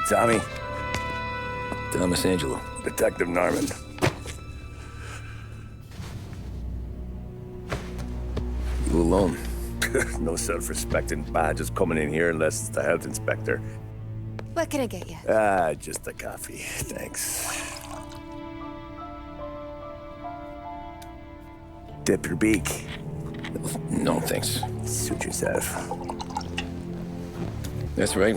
Tommy. Thomas Angelo. Detective Norman. You alone? No self-respecting badges coming in here unless it's the health inspector. What can I get you? Just a coffee. Thanks. Dip your beak. No, thanks. Suit yourself. That's right.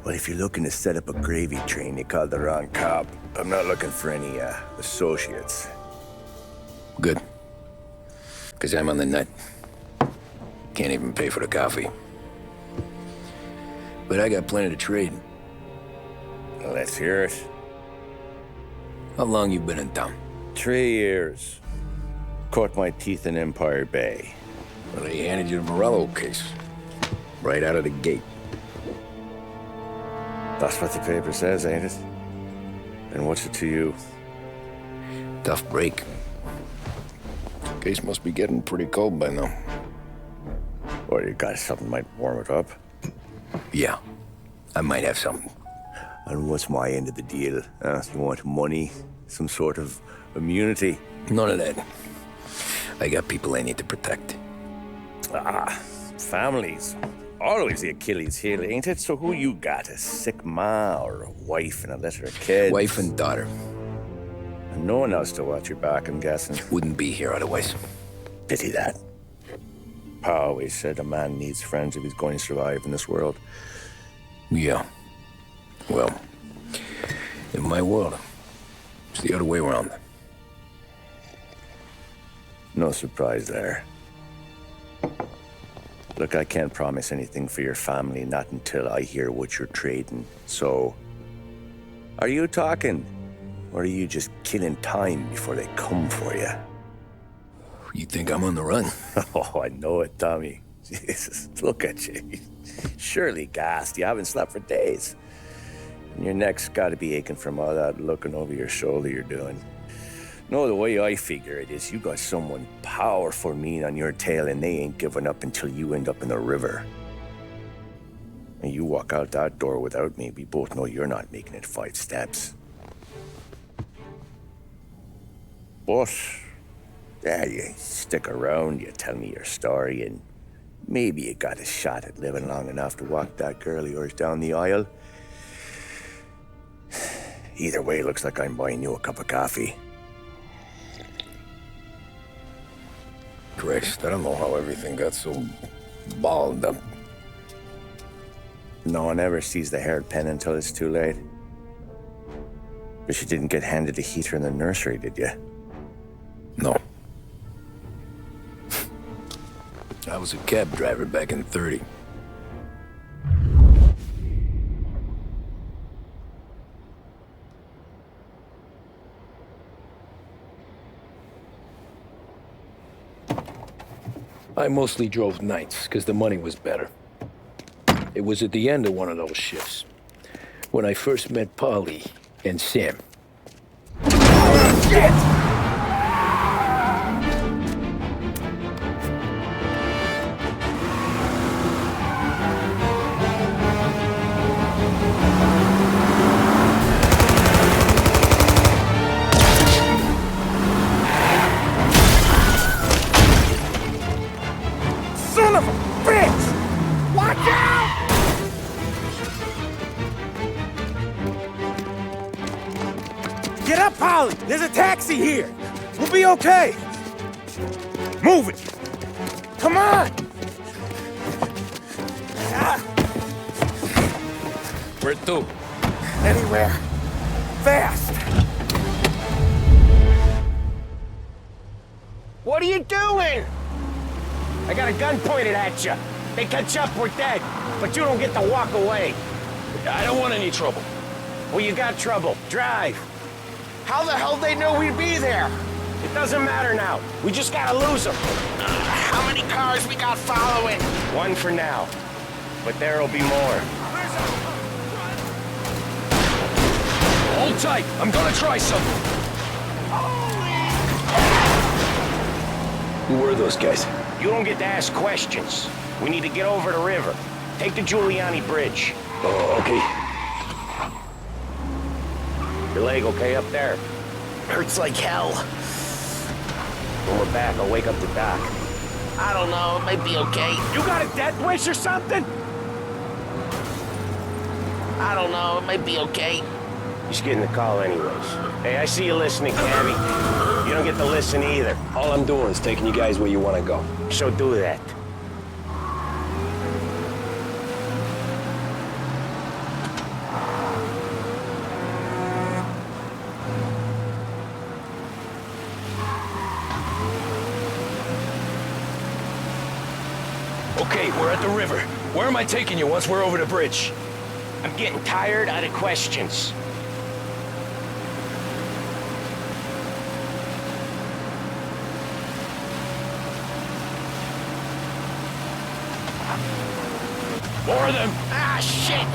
Well, if you're looking to set up a gravy train, you called the wrong cop. I'm not looking for any, associates. Good. Because I'm on the net. Can't even pay for the coffee. But I got plenty to trade. Well, let's hear it. How long you been in town? 3 years. Caught my teeth in Empire Bay. Well, they handed you the Morello case. Right out of the gate. That's what the paper says, ain't it? And what's it to you? Tough break. Case must be getting pretty cold by now. Or you got something might warm it up? Yeah, I might have something. And what's my end of the deal? You want money? Some sort of immunity? None of that. I got people I need to protect. Families. Always the Achilles heel, ain't it? So who you got? A sick ma or a wife and a litter of kids? Wife and daughter. And no one else to watch your back, I'm guessing. Wouldn't be here otherwise. Pity that. Pa always said a man needs friends if he's going to survive in this world. Yeah. Well, in my world, it's the other way around. No surprise there. Look, I can't promise anything for your family, not until I hear what you're trading. So, are you talking? Or are you just killing time before they come for you? You think I'm on the run? Oh, I know it, Tommy. Jesus, look at you. Surely gassed. You haven't slept for days. And your neck's got to be aching from all that looking over your shoulder you're doing. No, the way I figure it is you got someone powerful mean on your tail and they ain't giving up until you end up in the river. And you walk out that door without me, we both know you're not making it 5 steps. But, yeah, you stick around, you tell me your story, and maybe you got a shot at living long enough to walk that girl of yours down the aisle. Either way, looks like I'm buying you a cup of coffee. Christ, I don't know how everything got so balled up. No one ever sees the haired pen until it's too late. But you didn't get handed a heater in the nursery, did you? No. I was a cab driver back in '30. I mostly drove nights, because the money was better. It was at the end of one of those shifts, when I first met Paulie and Sam. Oh, shit! Son of a bitch! Watch out! Get up, Polly! There's a taxi here! We'll be okay! Move it! Come on! Where to? Anywhere. Fast! What are you doing? I got a gun pointed at you. They catch up, we're dead. But you don't get to walk away. I don't want any trouble. Well, you got trouble. Drive. How the hell they know we'd be there? It doesn't matter now. We just gotta lose them. How many cars we got following? One for now. But there'll be more. Hold tight. I'm gonna try something. Who were those guys? You don't get to ask questions. We need to get over the river. Take the Giuliani bridge. Oh, okay. Your leg okay up there? Hurts like hell. When we're back, I'll wake up the doc. I don't know, it might be okay. You got a death wish or something? I don't know, it might be okay. He's getting the call anyways. Hey, I see you listening, Cabby. You don't get to listen either. All I'm doing is taking you guys where you want to go. So do that. Okay, we're at the river. Where am I taking you once we're over the bridge? I'm getting tired of the questions. More of them! Ah, shit!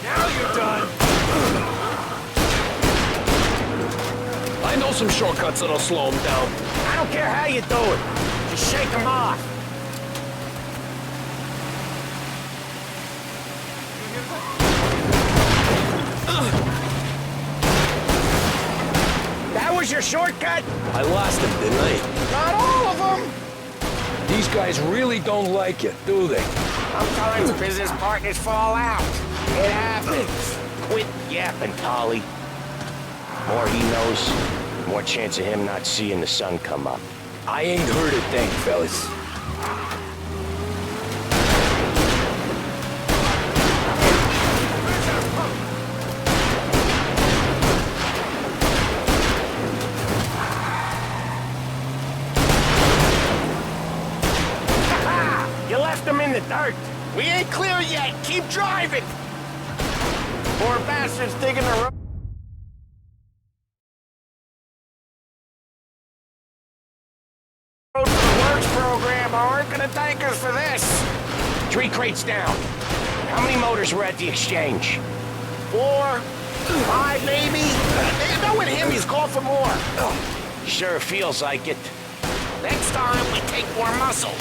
Now you're done! I know some shortcuts that'll slow them down. I don't care how you do it. Just shake them off. That was your shortcut? I lost them, didn't I? Not all of them. These guys really don't like it, do they? Sometimes business partners fall out. It happens. Quit yapping, Paulie. More he knows, more chance of him not seeing the sun come up. I ain't heard a thing, fellas. You left them in the dirt. We ain't clear yet, keep driving! Poor bastards digging the road. For the works program aren't gonna thank us for this. 3 crates down. How many motors were at the exchange? 4, 5 maybe? Hey, knowing him, he's called for more. Sure feels like it. Next time, we take more muscle.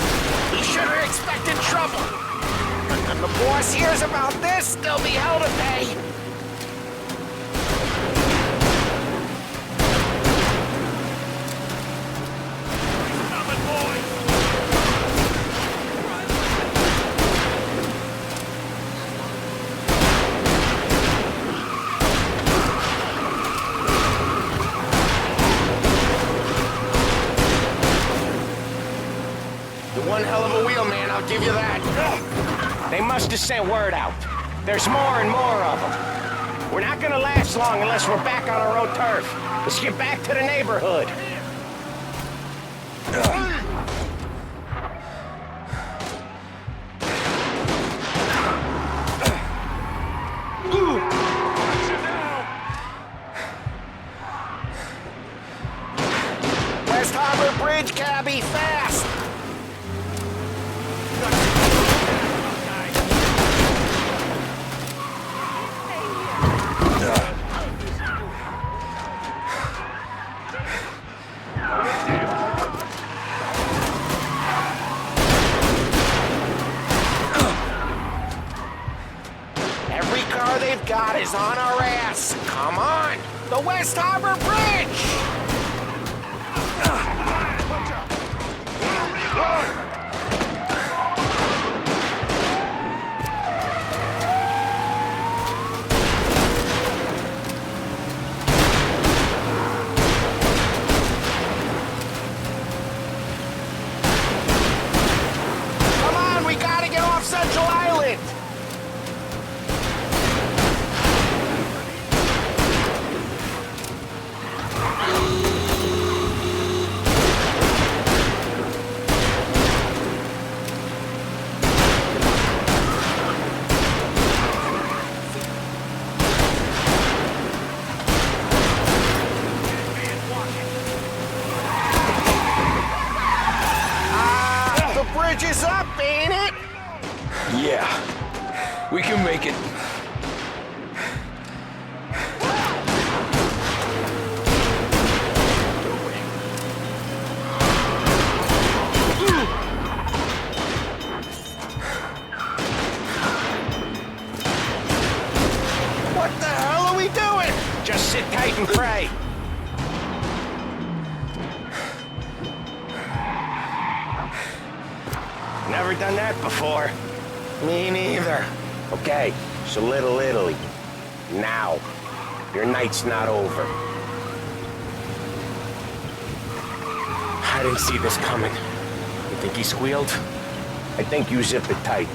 We should have expected trouble. When the boss hears about this, there'll be hell to pay. One hell of a wheel, man, I'll give you that. They must have sent word out. There's more and more of them. We're not gonna last long unless we're back on our own turf. Let's get back to the neighborhood. West Harbor Bridge, cabby, fast! Every car they've got is on our ass. Come on! The West Harbor Bridge! Come on, we gotta get off Central Island! The bridge is up, ain't it? Yeah. We can make it. Just sit tight and pray. Never done that before. Me neither. Okay, so Little Italy. Now. Your night's not over. I didn't see this coming. You think he squealed? I think you zip it tight.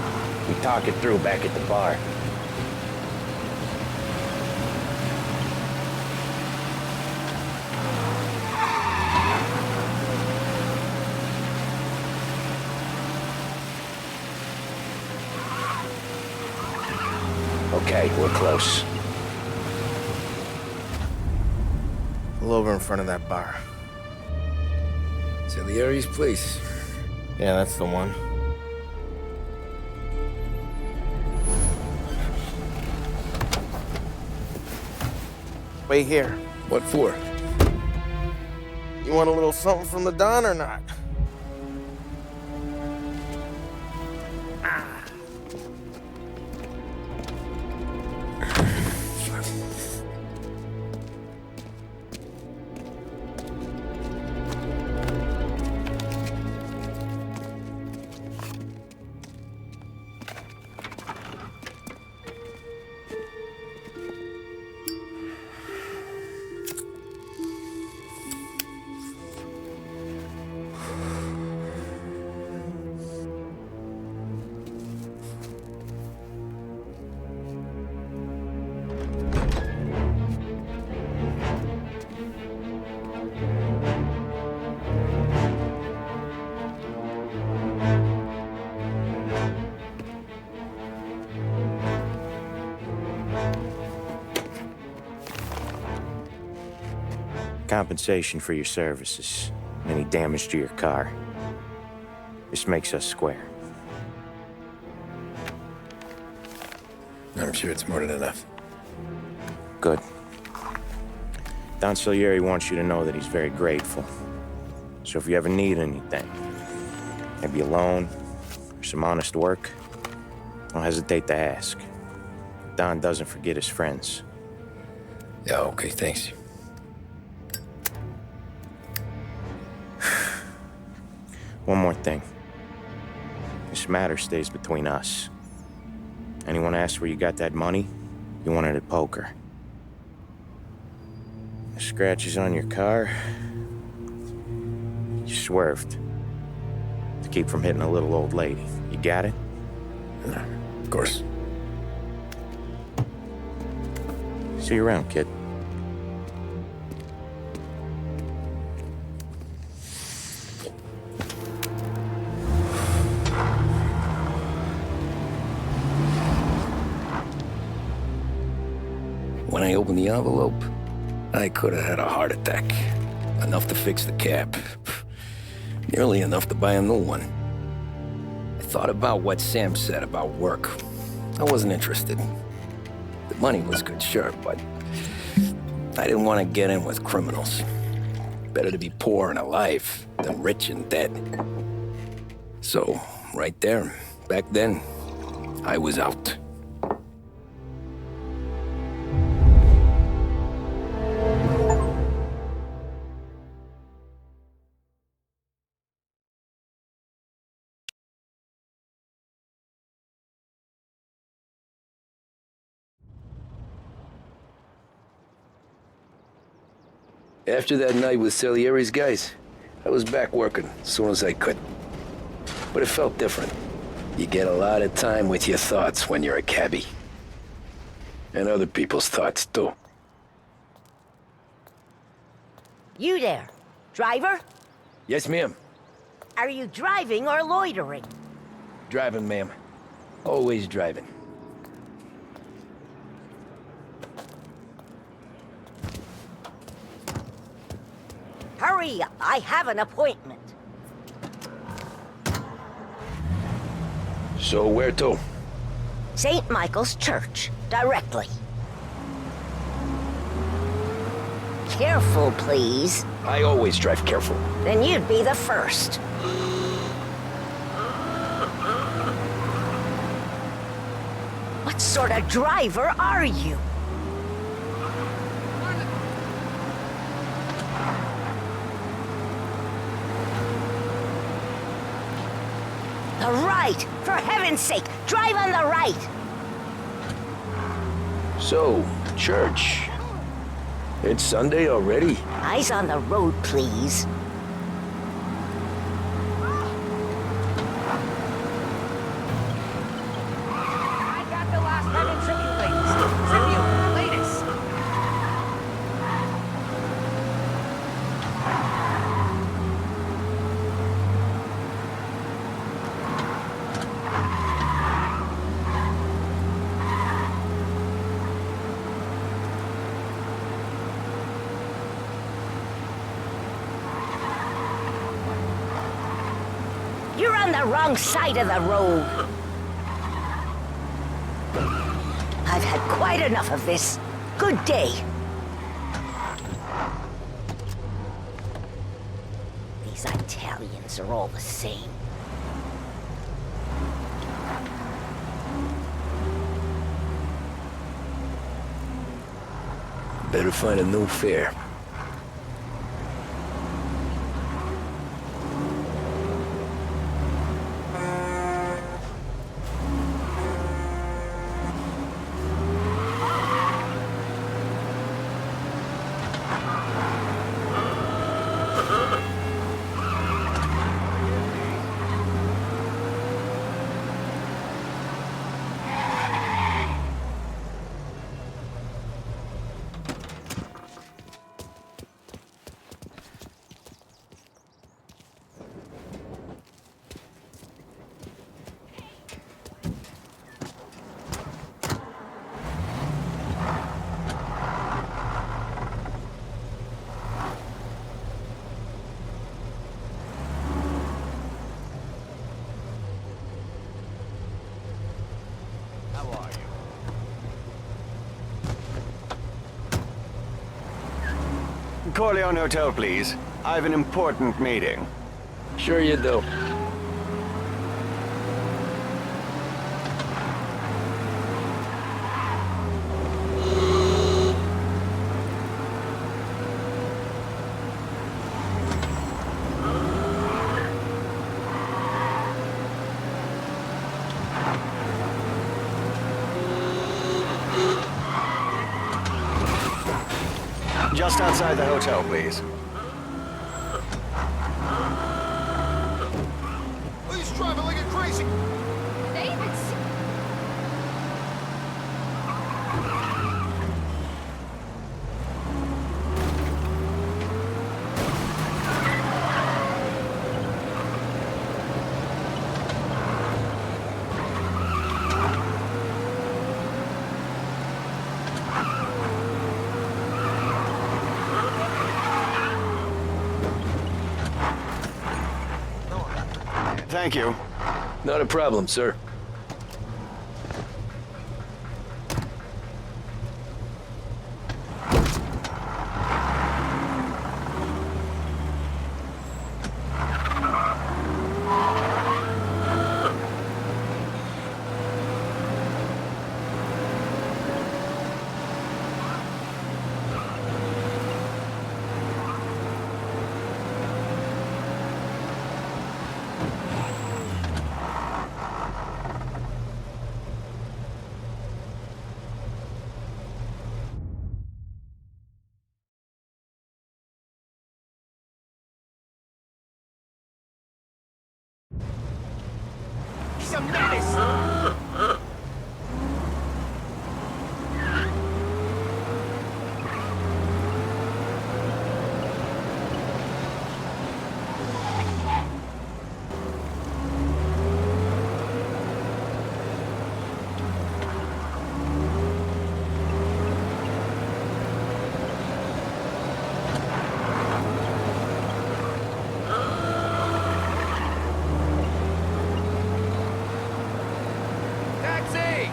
We talk it through back at the bar. Okay, we're close. Pull over in front of that bar. Salieris' place. Yeah, that's the one. Wait here. What for? You want a little something from the Don or not? Compensation for your services. Any damage to your car. This makes us square. I'm sure it's more than enough. Good. Don Salieri wants you to know that he's very grateful. So if you ever need anything, maybe a loan or some honest work, don't hesitate to ask. Don doesn't forget his friends. Yeah, okay, thanks. One more thing. This matter stays between us. Anyone asks where you got that money, you want it at poker. The scratches on your car, you swerved. To keep from hitting a little old lady. You got it? Of course. See you around, kid. When I opened the envelope, I could have had a heart attack. Enough to fix the cap. Nearly enough to buy a new one. I thought about what Sam said about work. I wasn't interested. The money was good, sure, but I didn't want to get in with criminals. Better to be poor and alive than rich and dead. So, right there, back then, I was out. After that night with Salieri's guys, I was back working as soon as I could. But it felt different. You get a lot of time with your thoughts when you're a cabbie. And other people's thoughts, too. You there, driver? Yes, ma'am. Are you driving or loitering? Driving, ma'am. Always driving. Hurry up, I have an appointment. So where to? St. Michael's Church, directly. Careful, please. I always drive careful. Then you'd be the first. What sort of driver are you? The right! For heaven's sake, drive on the right! So, church. It's Sunday already? Eyes on the road, please. I got the last heaven tribute, ladies. Tribute, latest. You're on the wrong side of the road. I've had quite enough of this. Good day. These Italians are all the same. Better find a new fare. Corleone Hotel, please. I have an important meeting. Sure you do. Just outside the hotel, please. He's driving like a crazy... Thank you. Not a problem, sir. He's a menace! Taxi!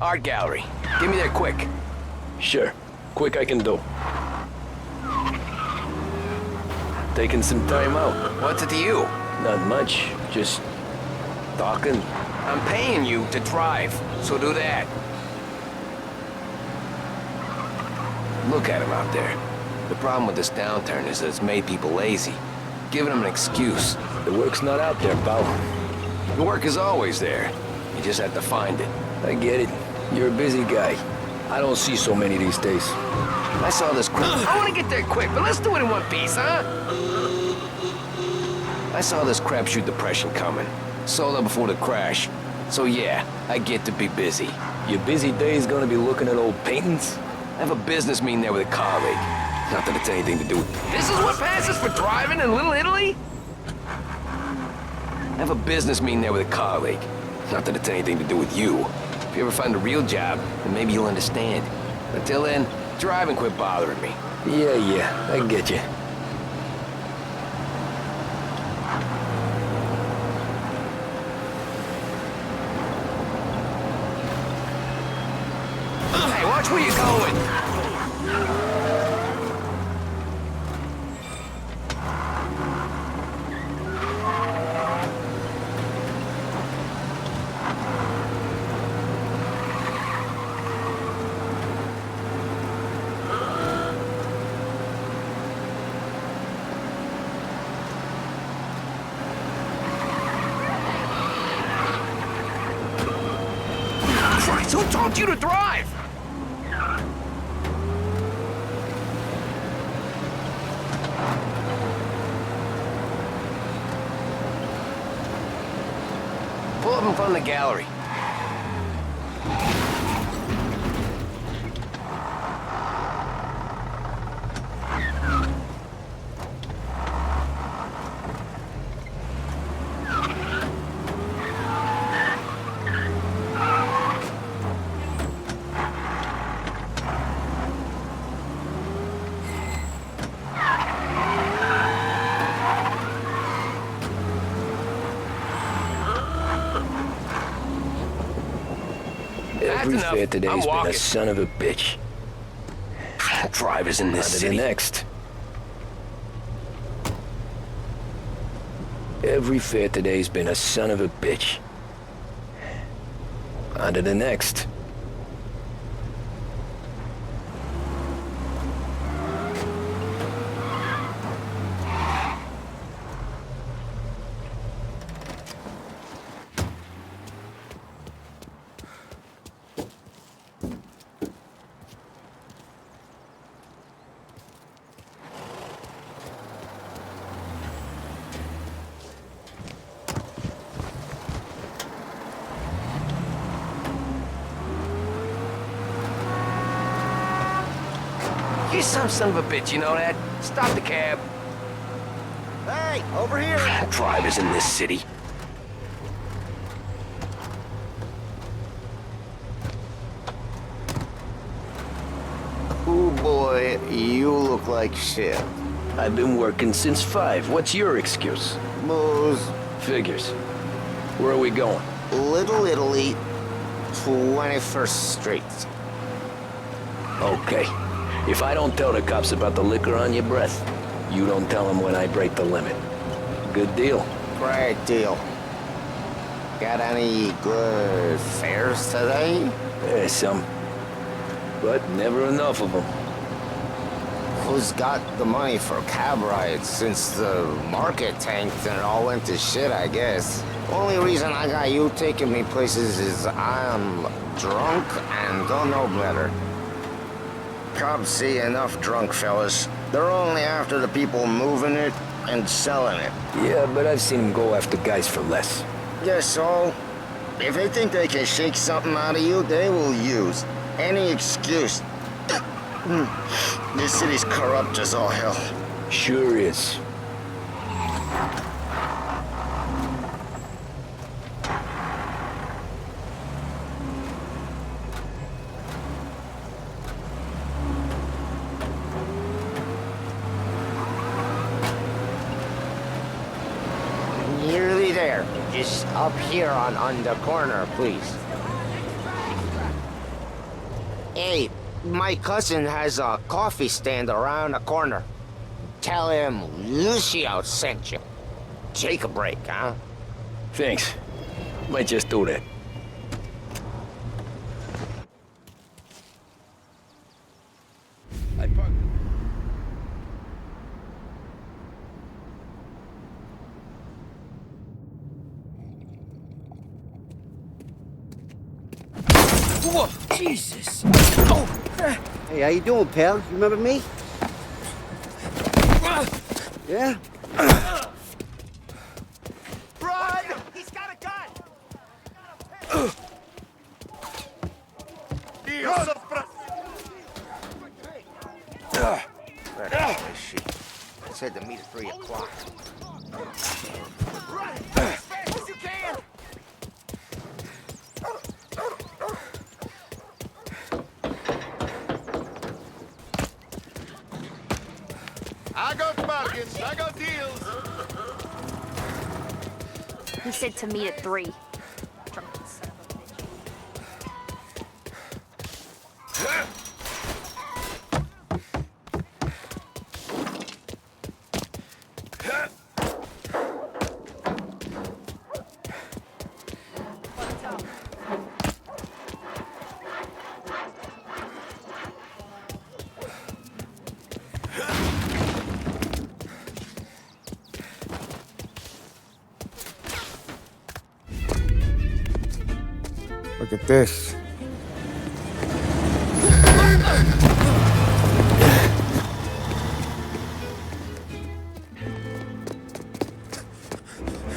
Art gallery. Give me there quick. Sure. Quick I can do. Taking some time out. What's it to you? Not much, just talking. I'm paying you to drive, so do that. Look at him out there. The problem with this downturn is that it's made people lazy, giving them an excuse. The work's not out there, pal. The work is always there. You just have to find it. I get it. You're a busy guy. I don't see so many these days. I saw this crap. I want to get there quick, but let's do it in one piece, huh? I saw this crapshoot depression coming. Sold out before the crash. So yeah, I get to be busy. Your busy day's gonna be looking at old paintings? I have a business meeting there with a colleague. Not that it's anything to do with... This is what passes for driving in Little Italy? I have a business meeting there with a colleague. Not that it's anything to do with you. If you ever find a real job, then maybe you'll understand. Until then, drive and quit bothering me. Yeah, I get you. Hey, watch where you're going! Christ, who told you to drive? Pull up in front of the gallery. Every fair today's been a walking. son of a bitch. Drivers in this On to the city. next. Every fair today's been a son of a bitch. On to the next. You're some son of a bitch, you know that? Stop the cab. Hey, over here! Drivers in this city. Oh boy, you look like shit. I've been working since 5. What's your excuse? Booze. Figures. Where are we going? Little Italy, 21st Street. Okay. If I don't tell the cops about the liquor on your breath, you don't tell them when I break the limit. Good deal. Great deal. Got any good fares today? There's some. But never enough of them. Who's got the money for cab rides since the market tanked and it all went to shit, I guess? Only reason I got you taking me places is I'm drunk and don't know better. Cops see enough drunk fellas. They're only after the people moving it and selling it. Yeah, but I've seen them go after guys for less. Yes, so if they think they can shake something out of you, they will use any excuse. This city's corrupt as all hell. Sure is. Nearly there. Just up here on the corner, please. Hey, my cousin has a coffee stand around the corner. Tell him Lucio sent you. Take a break, huh? Thanks. Might just do that. I parked. Whoa, Jesus! Oh! Hey, how you doing, pal? You remember me? Yeah? Run! He's got a gun! I said to meet at 3 o'clock. Run! As fast as you can! I got bargains, I got deals. He said to meet at 3. Look at this.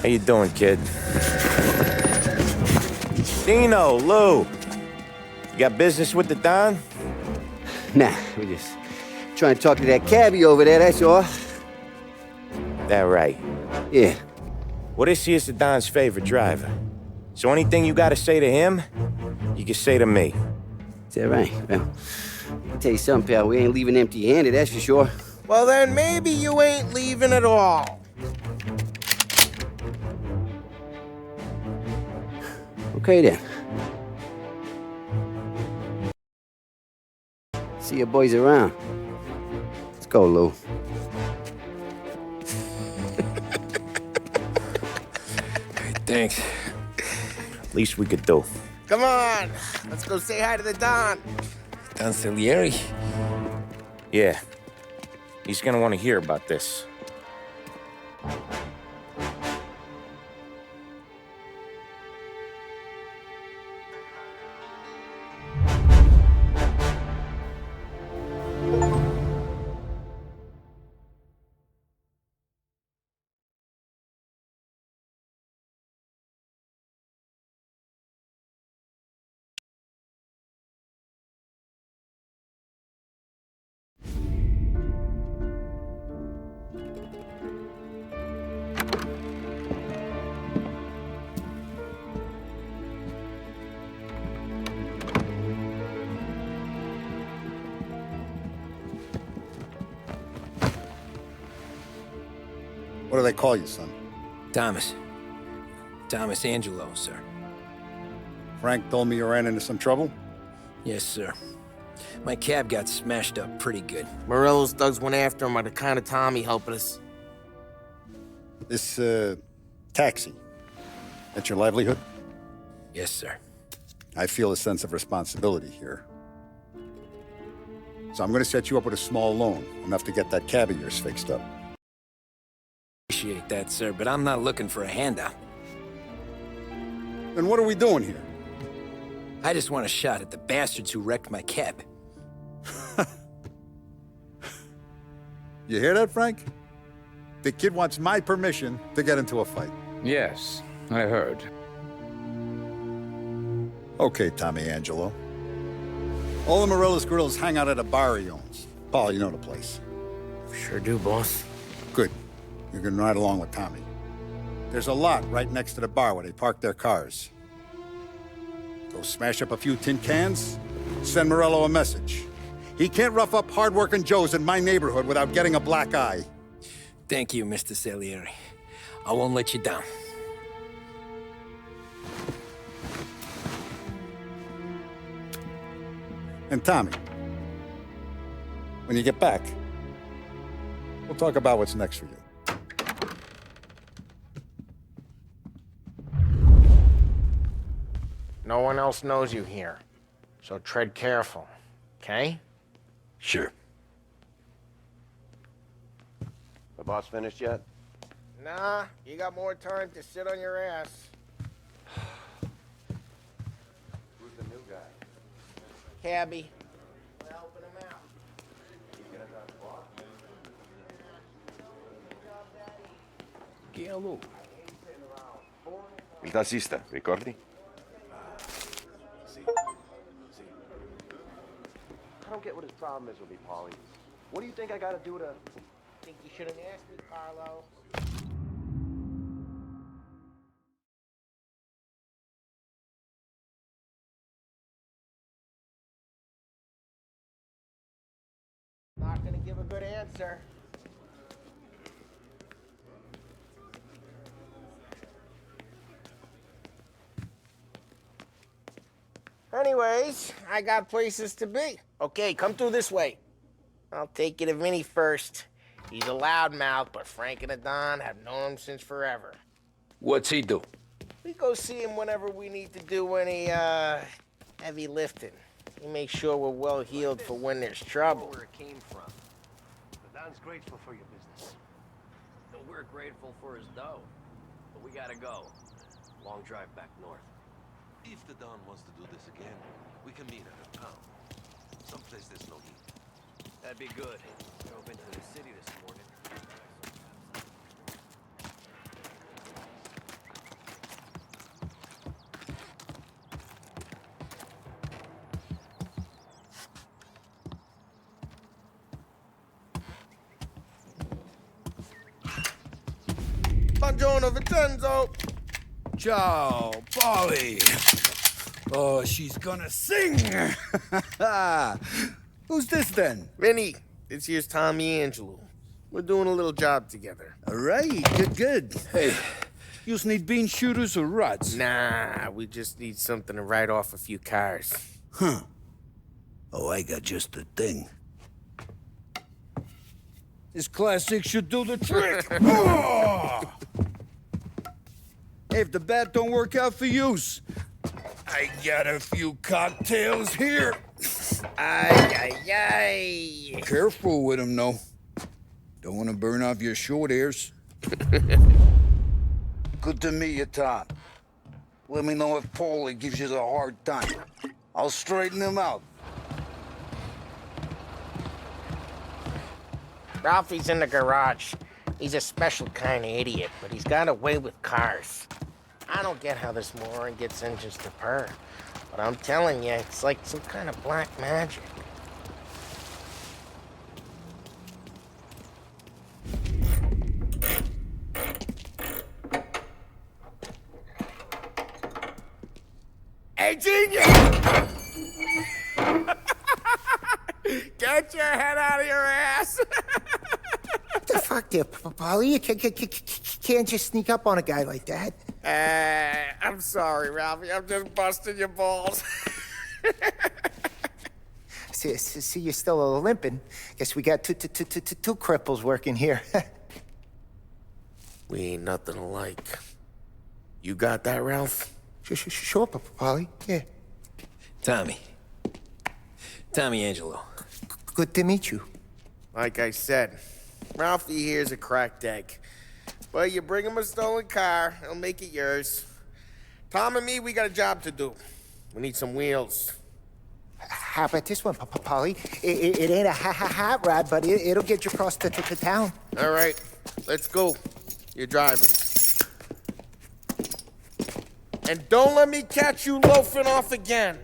How you doing, kid? Dino, Lou. You got business with the Don? Nah, we just trying to talk to that cabbie over there, that's all. That right. Yeah. Well, this here's the Don's favorite driver. So anything you gotta say to him, you can say to me. Is that right? Well, I'll tell you something, pal. We ain't leaving empty-handed, that's for sure. Well, then maybe you ain't leaving at all. Okay, then. See your boys around. Let's go, Lou. Thanks. Least we could do. Come on, let's go say hi to the Don. Don Salieri? Yeah. He's gonna want to hear about this. What do they call you, son? Thomas. Thomas Angelo, sir. Frank told me you ran into some trouble? Yes, sir. My cab got smashed up pretty good. Morellors thugs went after him by the kind of Tommy helping us. This, taxi. That's your livelihood? Yes, sir. I feel a sense of responsibility here. So I'm gonna set you up with a small loan, enough to get that cab of yours fixed up. Appreciate that, sir, but I'm not looking for a handout. Then what are we doing here? I just want a shot at the bastards who wrecked my cab. You hear that, Frank? The kid wants my permission to get into a fight. Yes, I heard. Okay, Tommy Angelo. All the Morellors girls hang out at a bar he owns. Paul, you know the place. Sure do, boss. Good. You can ride along with Tommy. There's a lot right next to the bar where they park their cars. Go smash up a few tin cans, send Morello a message. He can't rough up hard-working Joes in my neighborhood without getting a black eye. Thank you, Mr. Salieri. I won't let you down. And Tommy, when you get back, we'll talk about what's next for you. No one else knows you here. So tread careful, okay? Sure. The boss finished yet? Nah, you got more time to sit on your ass. Who's the new guy? Cabby. We're helping him out. Chiamo. Il tassista, ricordi? I don't get what his problem is with me, Paulie. What do you think I gotta do to... Think you should have asked me, Carlo. Not gonna give a good answer. Anyways, I got places to be. Okay, come through this way. I'll take you to Vinny first. He's a loudmouth, but Frank and the Don have known him since forever. What's he do? We go see him whenever we need to do any, heavy lifting. He makes sure we're well heeled for when there's trouble. Where it came from. The Don's grateful for your business. We're grateful for his dough. But we gotta go. Long drive back north. If the Don wants to do this again, we can meet at a town. Someplace there's no heat. That'd be good. Drove into the city this morning. Buongiorno, Vincenzo. Ciao, paulie. Oh, she's gonna sing. Who's this then? Vinny, this here's Tommy Angelo. We're doing a little job together. All right, good. Hey, you just need bean shooters or rods? Nah, we just need something to write off a few cars. Huh. Oh, I got just the thing. This classic should do the trick. Oh! Hey, if the bat don't work out for use, I got a few cocktails here. Ay. Careful with them, though. Don't want to burn off your short hairs. Good to meet you, Tom. Let me know if Paulie gives you the hard time. I'll straighten him out. Ralphie's in the garage. He's a special kind of idiot, but he's got a way with cars. I don't get how this moron gets engines to purr, but I'm telling you, it's like some kind of black magic. Hey, genius! Get your head out of your ass! What the fuck there, Paulie? You can't just sneak up on a guy like that. I'm sorry, Ralphie. I'm just busting your balls. See, you're still limping. Guess we got two cripples working here. We ain't nothing alike. You got that, Ralph? Sure, Paulie. Yeah. Tommy Angelo. Good to meet you. Like I said, Ralphie here's a cracked egg. But you bring him a stolen car, he'll make it yours. Tom and me, we got a job to do. We need some wheels. How about this one, Paulie? It ain't a hot rod, but it'll get you across to town. All right, let's go. You're driving. And don't let me catch you loafing off again.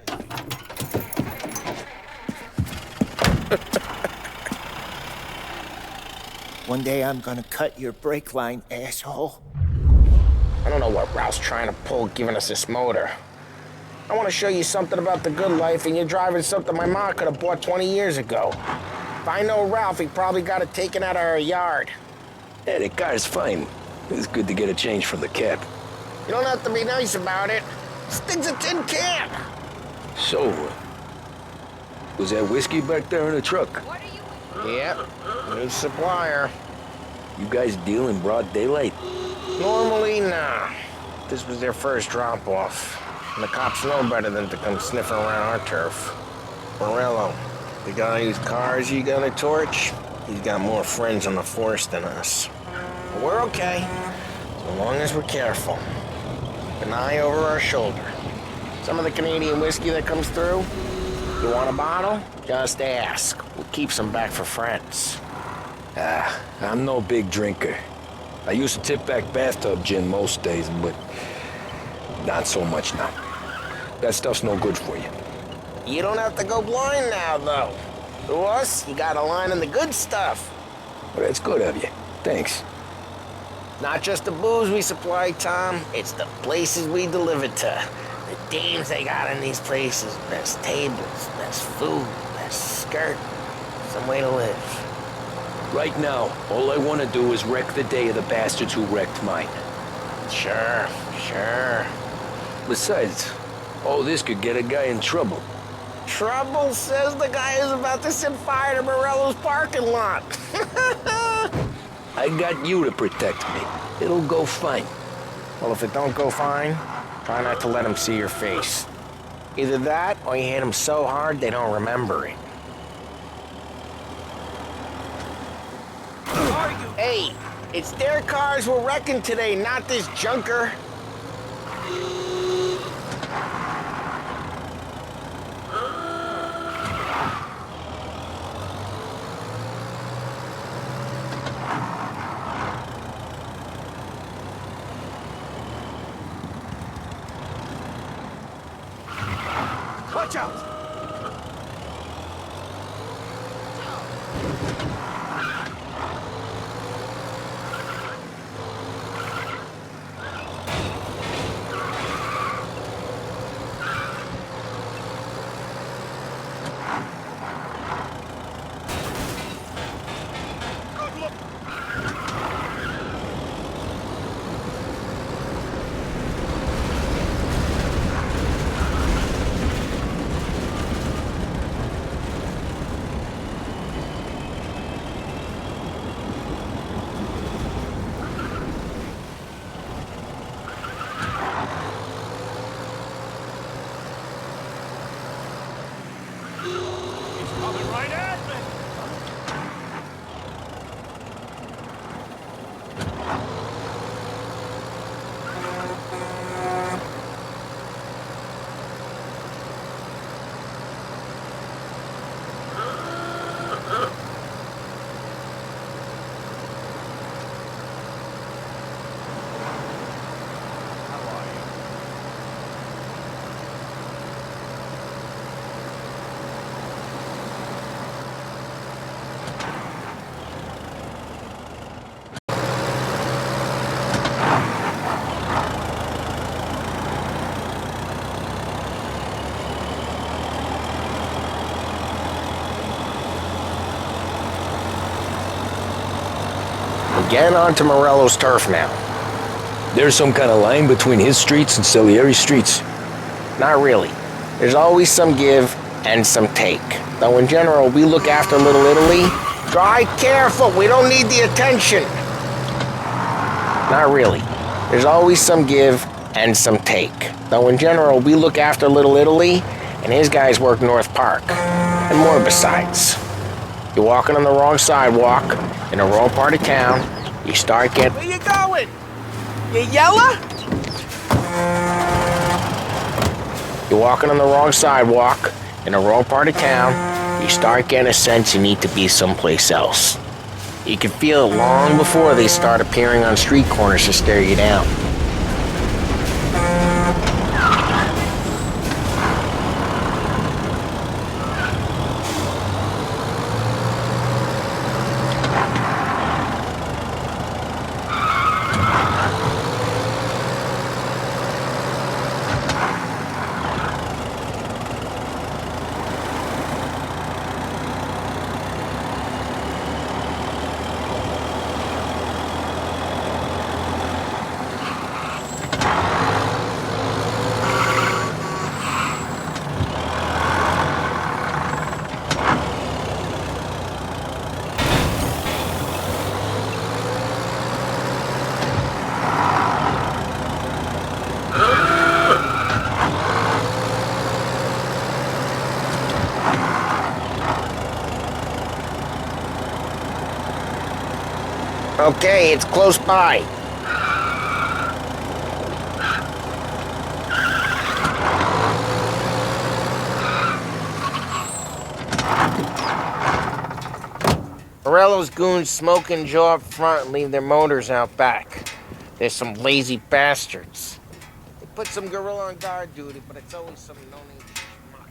One day I'm gonna cut your brake line, asshole. I don't know what Ralph's trying to pull giving us this motor. I want to show you something about the good life, and you're driving something my mom could have bought 20 years ago. If I know Ralph, he probably got it taken out of our yard. Yeah, the car's fine. It's good to get a change from the cab. You don't have to be nice about it. This thing's a tin can. So, was that whiskey back there in the truck? Yep, new supplier. You guys deal in broad daylight? Normally, nah. This was their first drop-off. And the cops know better than to come sniffing around our turf. Morello, the guy whose cars you gonna torch, he's got more friends on the force than us. But we're okay, so long as we're careful. Keep an eye over our shoulder. Some of the Canadian whiskey that comes through, you want a bottle? Just ask. We'll keep some back for friends. I'm no big drinker. I used to tip back bathtub gin most days, but not so much now. That stuff's no good for you. You don't have to go blind now, though. To us, you got a line in the good stuff. Well, that's good of you. Thanks. Not just the booze we supply, Tom. It's the places we deliver to. The dames they got in these places. Best tables, best food, best skirt. Some way to live. Right now, all I want to do is wreck the day of the bastards who wrecked mine. Sure. Besides, all this could get a guy in trouble. Trouble, says the guy who's about to set fire to Morello's parking lot. I got you to protect me. It'll go fine. Well, if it don't go fine, try not to let them see your face. Either that, or you hit them so hard they don't remember it. Hey, it's their cars we're wrecking today, not this junker. Watch out! Getting onto Morello's turf now. There's some kind of line between his streets and Salieris streets. Not really. There's always some give and some take. Though in general, we look after Little Italy. Drive careful, we don't need the attention. Not really. There's always some give and some take. Though in general, we look after Little Italy, and his guys work North Park. And more besides. You're walking on the wrong sidewalk, in the wrong part of town, you start getting... Where you going? You yella? You're walking on the wrong sidewalk, in the wrong part of town, you start getting a sense you need to be someplace else. You can feel it long before they start appearing on street corners to stare you down. Okay, it's close by. Morello's goons smoke and jaw up front and leave their motors out back. They're some lazy bastards. They put some gorilla on guard duty, but it's always some no-name schmuck.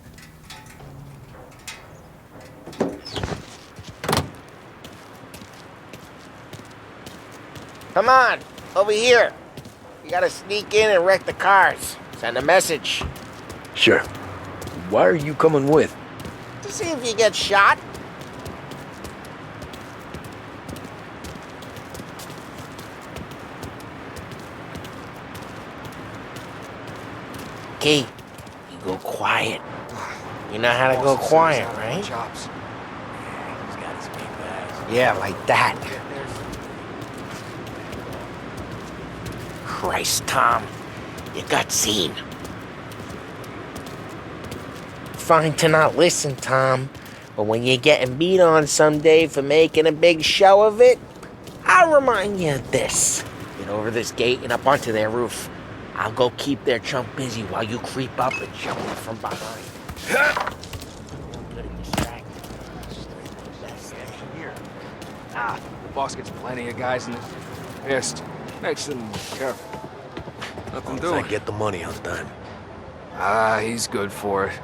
Come on, over here. You gotta sneak in and wreck the cars. Send a message. Sure. Why are you coming with? To see if you get shot. Okay, you go quiet. You know how to go quiet, right? Chops. Yeah, like that. Christ, Tom. You got seen. Fine to not listen, Tom. But when you're getting beat on someday for making a big show of it, I'll remind you of this. Get over this gate and up onto their roof. I'll go keep their chump busy while you creep up and jump them from behind. The boss gets plenty of guys in his fist. Makes them careful. Nothing doing. I get the money on time. He's good for it.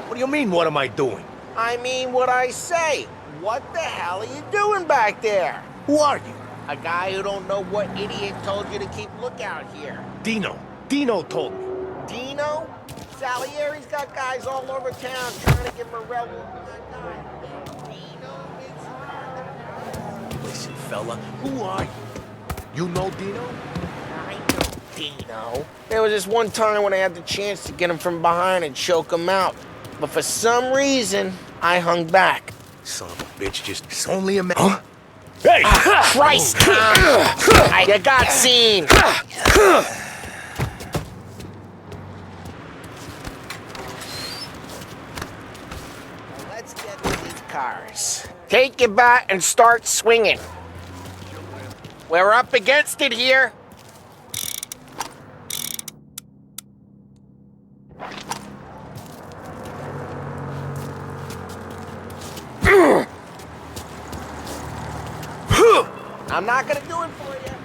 What do you mean, what am I doing? I mean what I say. What the hell are you doing back there? Who are you? A guy who don't know what idiot told you to keep lookout here. Dino. Dino told me. Dino? Salieris got guys all over town trying to get Morello. Listen, fella, who are you? You know Dino? I know Dino. There was this one time when I had the chance to get him from behind and choke him out. But for some reason, I hung back. Son of a bitch, it's only a man. Huh? Hey! Christ, Tom! You got seen! Let's get to these cars. Take your bat and start swinging. We're up against it here. I'm not gonna do it for you.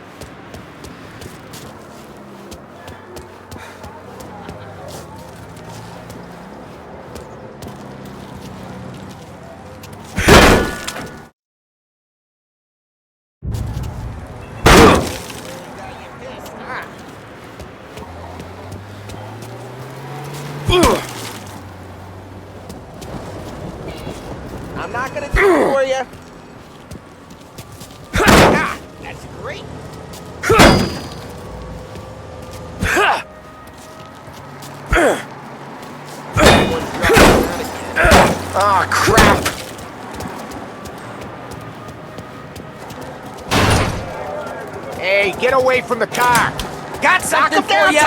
I'm not gonna do it for you. That's great. Oh, crap. Hey, get away from the car. Got something for you.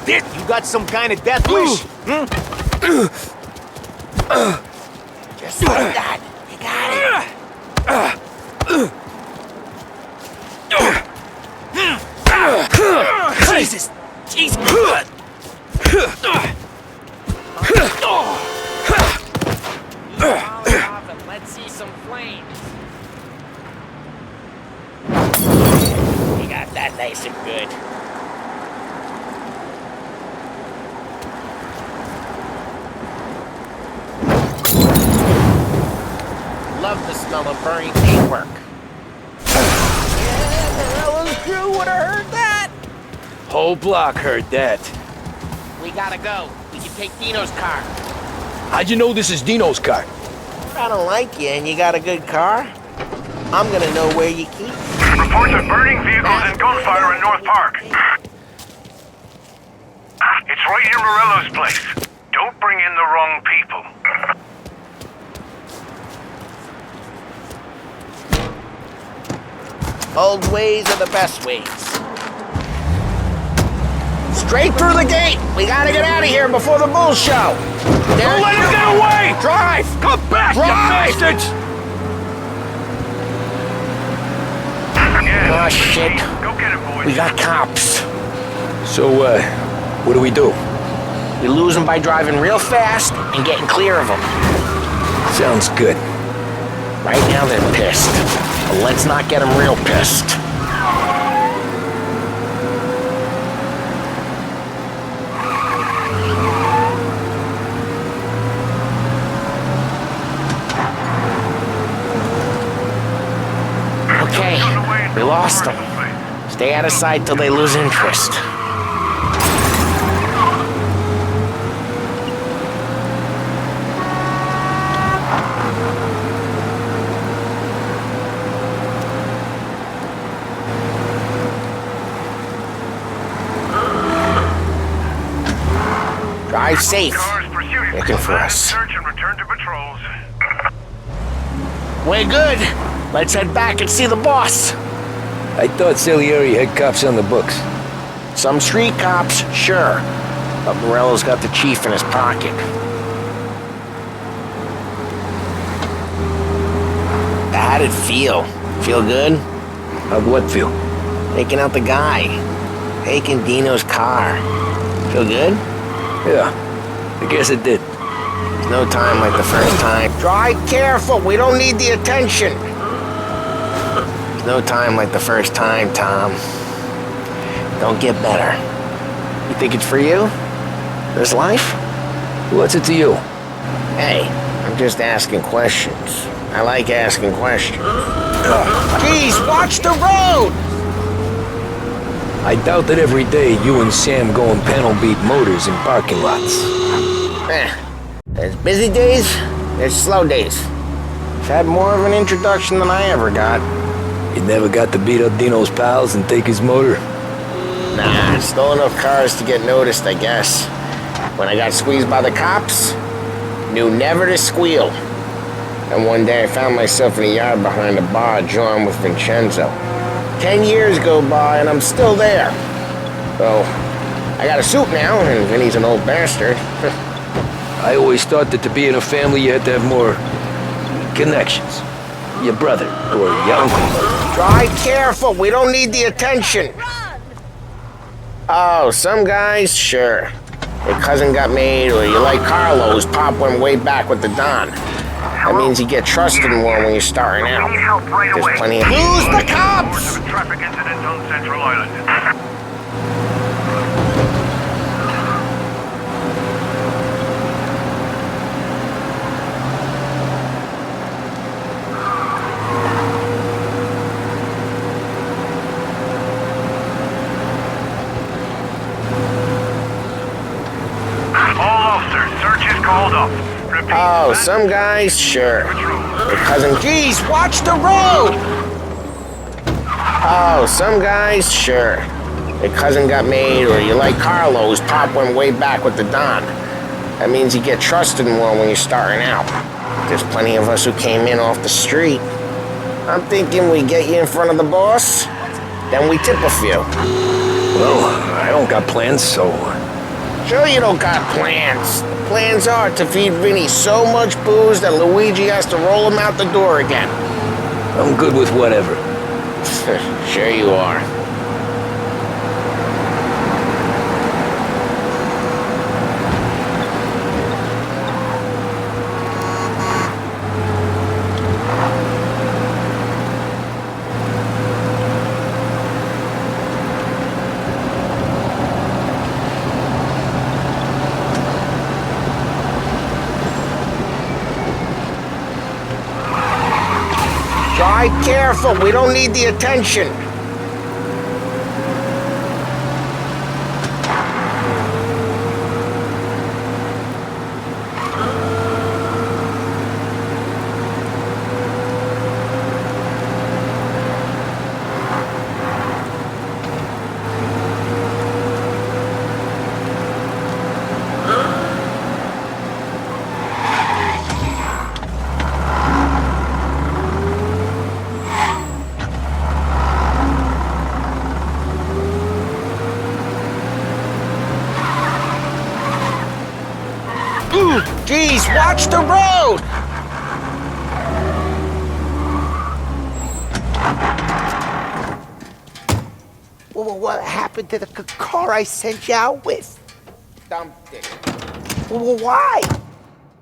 You got some kind of death wish? Just like that. You got it. Jesus! Jesus! Let's see some flames. You got that nice and good. Love the smell of burning paintwork. Yeah, crew would have heard that. Whole block heard that. We gotta go. We can take Dino's car. How'd you know this is Dino's car? If I don't like you and you got a good car, I'm gonna know where you keep. Reports of burning vehicles and gunfire in North Park. It's right near Morellors' place. Don't bring in the wrong people. Old ways are the best ways. Straight through the gate. We gotta get out of here before the bull show. Don't let him get away! Drive! Come back, Drive! you bastards! Oh, shit. Go get him, boys. We got cops. So, what do we do? We lose them by driving real fast and getting clear of them. Sounds good. Right now they're pissed. But let's not get them real pissed. Okay, we lost them. Stay out of sight till they lose interest. Drive safe. Looking for us. Search and return to patrols. We're good. Let's head back and see the boss. I thought Salieri had cops on the books. Some street cops, sure. But Morello's got the chief in his pocket. How'd it feel? Feel good? How'd what feel? Taking out the guy. Taking Dino's car. Feel good? Yeah, I guess it did. There's no time like the first time. Drive careful, we don't need the attention. There's no time like the first time, Tom. Don't get better. You think it's for you? This life? What's it to you? Hey, I'm just asking questions. I like asking questions. Geez, watch the road! I doubt that every day you and Sam go and panel beat motors in parking lots. There's busy days, there's slow days. I've had more of an introduction than I ever got. You never got to beat up Dino's pals and take his motor? Nah, stole enough cars to get noticed, I guess. When I got squeezed by the cops, knew never to squeal. And one day I found myself in a yard behind a bar drawn with Vincenszo. 10 years go by and I'm still there. So, I got a suit now, and Vinny's an old bastard. I always thought that to be in a family you had to have more connections. Your brother, or your uncle. Drive careful, we don't need the attention. Oh, some guys, sure. Your cousin got made, or you like Carlos, Pop went way back with the Don. That means you get trusted more when you're starting out. Need help right There's away. plenty of... Lose the cops! Traffic incident on Central Island. All officers, search is called up. Repeat. Oh, some guys, sure. Your cousin... Geez, watch the road! Oh, some guys, sure. Your cousin got made, or you like Carlos, Pop went way back with the Don. That means you get trusted more when you're starting out. There's plenty of us who came in off the street. I'm thinking we get you in front of the boss, then we tip a few. Well, I don't got plans, so... Sure you don't got plans. The plans are to feed Vinny so much booze that Luigi has to roll him out the door again. I'm good with whatever. Sure you are. Drive careful, we don't need the attention. Watch the road! Well, what happened to the car I sent you out with? Dumped it. Well, why?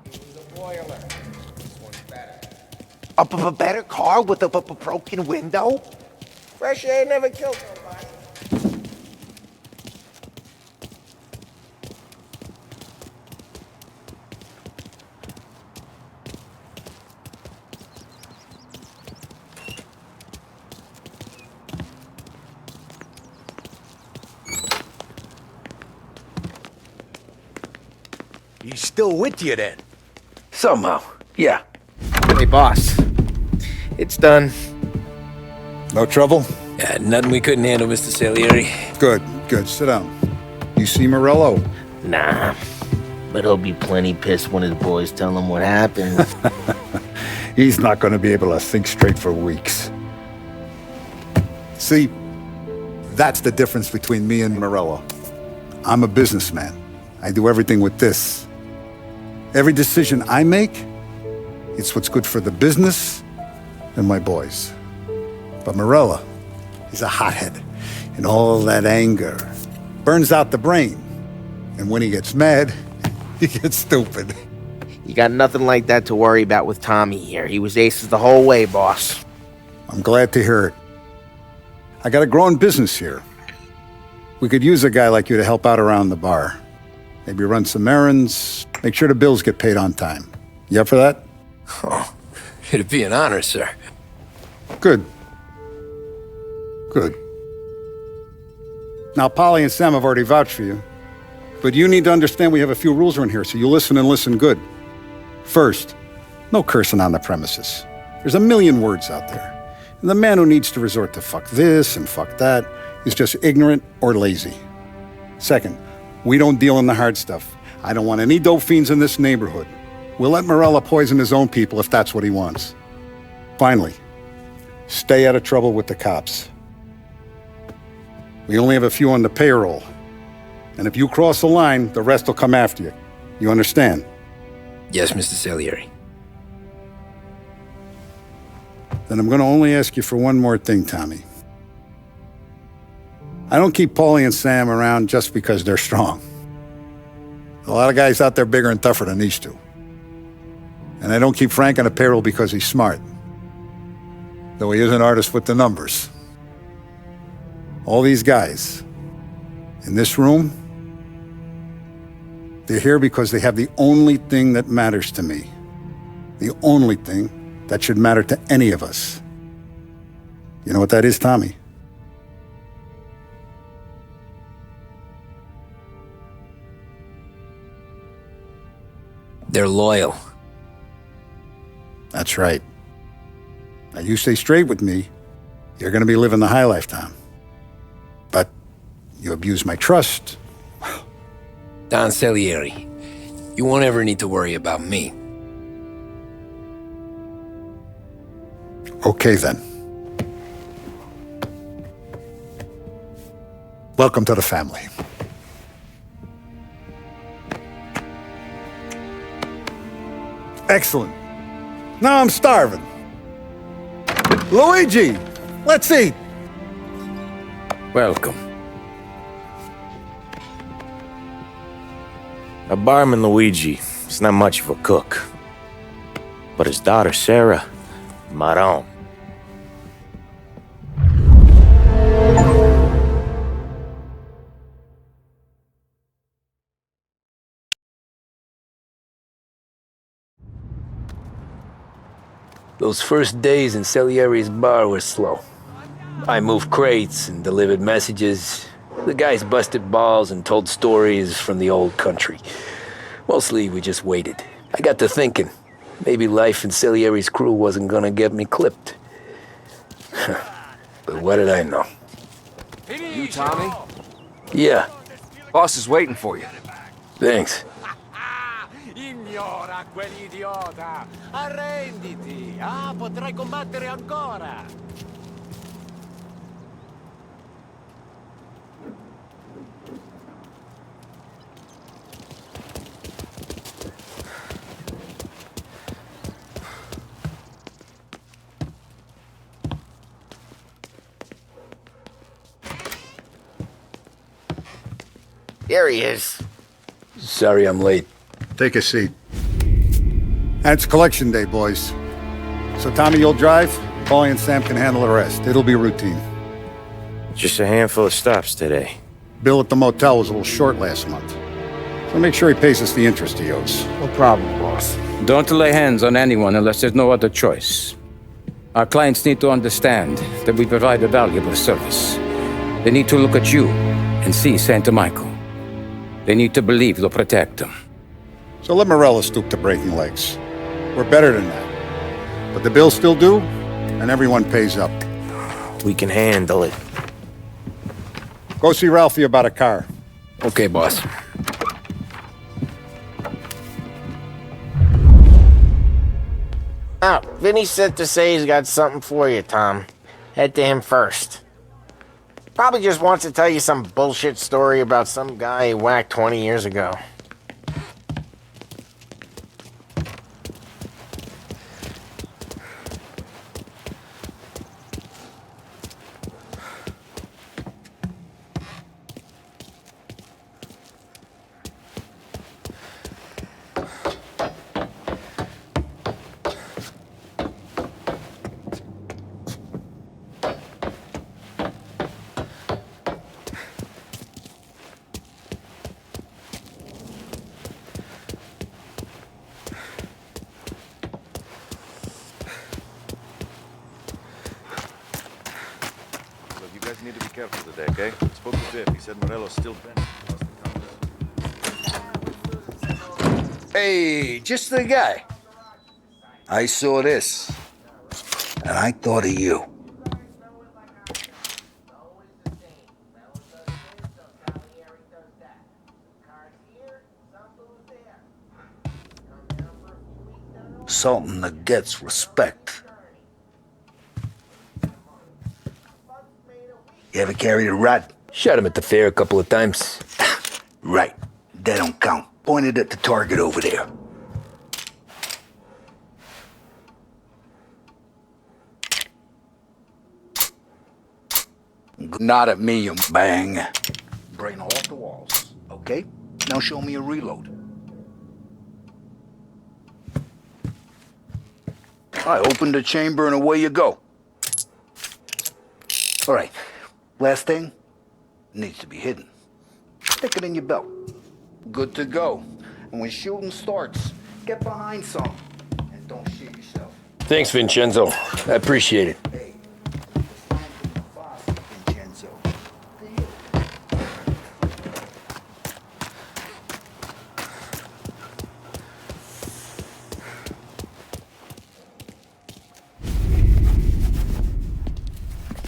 It was a boiler. This one's better. A better car with a broken window? Fresh air never killed nobody. He's still with you then? Somehow, yeah. Hey, boss. It's done. No trouble? Yeah, nothing we couldn't handle, Mr. Salieri. Good, good. Sit down. You see Morello? Nah. But he'll be plenty pissed when his boys tell him what happened. He's not going to be able to think straight for weeks. See, that's the difference between me and Morello. I'm a businessman. I do everything with this. Every decision I make, it's what's good for the business and my boys. But Morello, he's a hothead, and all that anger burns out the brain. And when he gets mad, he gets stupid. You got nothing like that to worry about with Tommy here. He was aces the whole way, boss. I'm glad to hear it. I got a growing business here. We could use a guy like you to help out around the bar. Maybe run some errands, make sure the bills get paid on time. You up for that? Oh, it'd be an honor, sir. Good. Good. Now, Paulie and Sam have already vouched for you. But you need to understand we have a few rules around here, so you listen and listen good. First, no cursing on the premises. There's a million words out there. And the man who needs to resort to fuck this and fuck that is just ignorant or lazy. Second, we don't deal in the hard stuff. I don't want any dope fiends in this neighborhood. We'll let Morello poison his own people if that's what he wants. Finally, stay out of trouble with the cops. We only have a few on the payroll. And if you cross the line, the rest will come after you. You understand? Yes, Mr. Salieri. Then I'm going to only ask you for one more thing, Tommy. I don't keep Paulie and Sam around just because they're strong. A lot of guys out there bigger and tougher than these two. And I don't keep Frank on the payroll because he's smart. Though he is an artist with the numbers. All these guys in this room, they're here because they have the only thing that matters to me. The only thing that should matter to any of us. You know what that is, Tommy? They're loyal. That's right. Now you stay straight with me, you're gonna be living the high life, Tom. But you abuse my trust. Don Salieri, you won't ever need to worry about me. Okay, then. Welcome to the family. Excellent. Now I'm starving. Luigi, let's eat. Welcome. Our barman Luigi is not much of a cook. But his daughter Sarah, Maron. Those first days in Salieri's bar were slow. I moved crates and delivered messages. The guys busted balls and told stories from the old country. Mostly, we just waited. I got to thinking, maybe life in Salieri's crew wasn't gonna get me clipped. But what did I know? You, Tommy? Yeah. Boss is waiting for you. Thanks. Ignora quell'idiota! Arrenditi! Ah, potrai combattere ancora! Here he is. Sorry I'm late. Take a seat. And it's collection day, boys. So Tommy, you'll drive. Paulie and Sam can handle the rest. It'll be routine. Just a handful of stops today. Bill at the motel was a little short last month. So make sure he pays us the interest he owes. No problem, boss. Don't lay hands on anyone unless there's no other choice. Our clients need to understand that we provide a valuable service. They need to look at you and see Santa Michael. They need to believe you'll protect them. So let Morella stoop to breaking legs. We're better than that. But the bill's still due, and everyone pays up. We can handle it. Go see Ralphie about a car. Okay, boss. Oh, Vinny sent to say he's got something for you, Tom. Head to him first. Probably just wants to tell you some bullshit story about some guy he whacked 20 years ago. You need to be careful today, okay? I spoke to Biff. He said Morello's still bent. Hey, just the guy. I saw this, and I thought of you. Something that gets respect. You ever carried a rat? Shot him at the fair a couple of times. Right. That don't count. Pointed at the target over there. Not at me, you bang. Brain off the walls, okay? Now show me a reload. I opened the chamber and away you go. All right. Last thing, needs to be hidden. Stick it in your belt. Good to go. And when shooting starts, get behind some. And don't shoot yourself. Thanks, Vincenzo. I appreciate it. Hey, Vincenzo.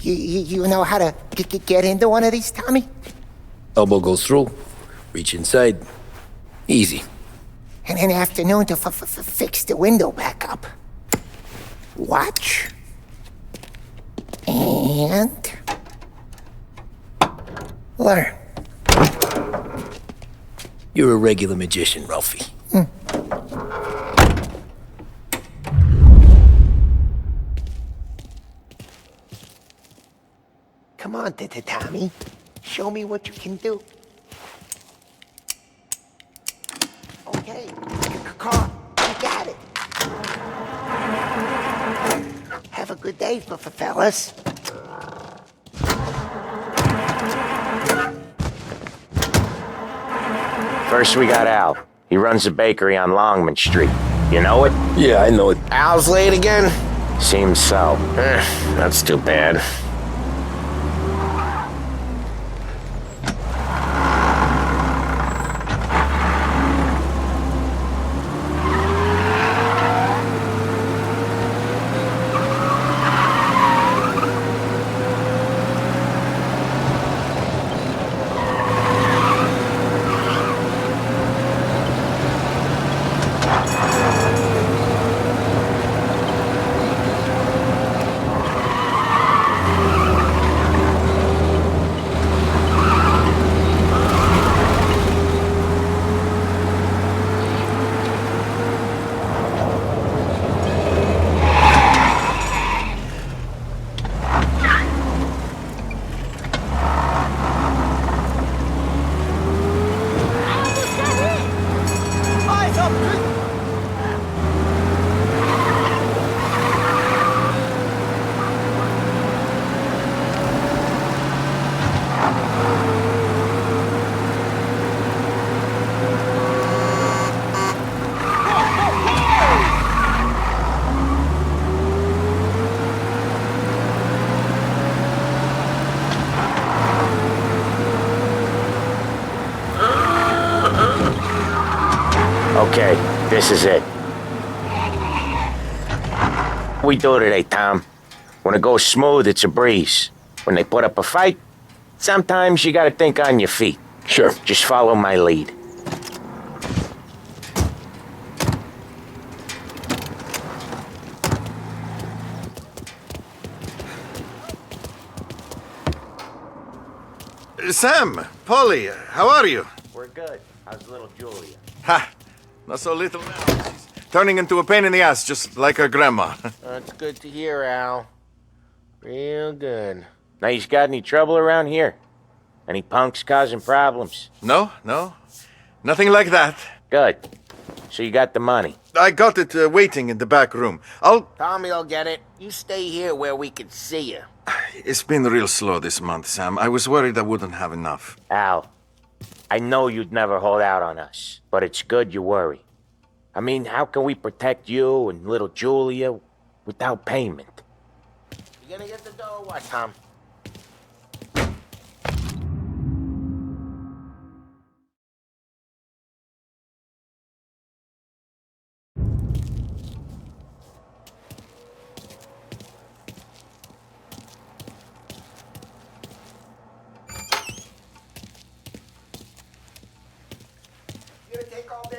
You know how to get into one of these, Tommy? Elbow goes through. Reach inside. Easy. And an afternoon to fix the window back up. Watch. And... learn. You're a regular magician, Ralphie. Come on, Tommy. Show me what you can do. Okay, car, you got it. Have a good day, fellas. First we got Al. He runs a bakery on Longman Street. You know it? Yeah, I know it. Al's late again? Seems so. That's too bad. Okay, this is it. We do today, Tom. When it goes smooth, it's a breeze. When they put up a fight, sometimes you gotta think on your feet. Sure. Just follow my lead. Sam, Paulie, how are you? We're good. How's little Julia? Ha! Not so little now. She's turning into a pain in the ass, just like her grandma. That's good to hear, Al. Real good. Now, you got any trouble around here? Any punks causing problems? No. Nothing like that. Good. So you got the money? I got it waiting in the back room. Tommy'll get it. You stay here where we can see you. It's been real slow this month, Sam. I was worried I wouldn't have enough. Al, I know you'd never hold out on us, but it's good you worry. I mean, how can we protect you and little Julia without payment? You gonna get the dough or what, Tom?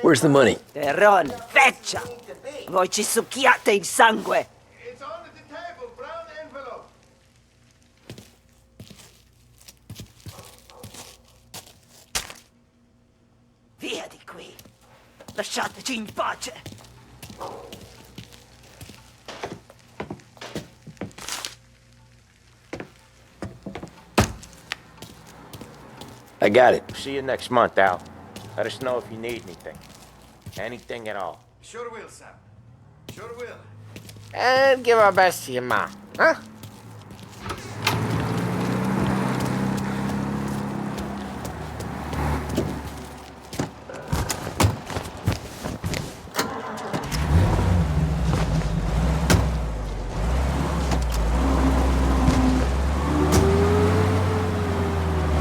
Where's the money? Teron, feccia! Voi ci succhiate il sangue! It's under the table, brown envelope. Via di qui! Lasciateci in pace! I got it. See you next month, Al. Let us know if you need anything. Anything at all. Sure will, Sam. Sure will. And give our best to your mom, huh?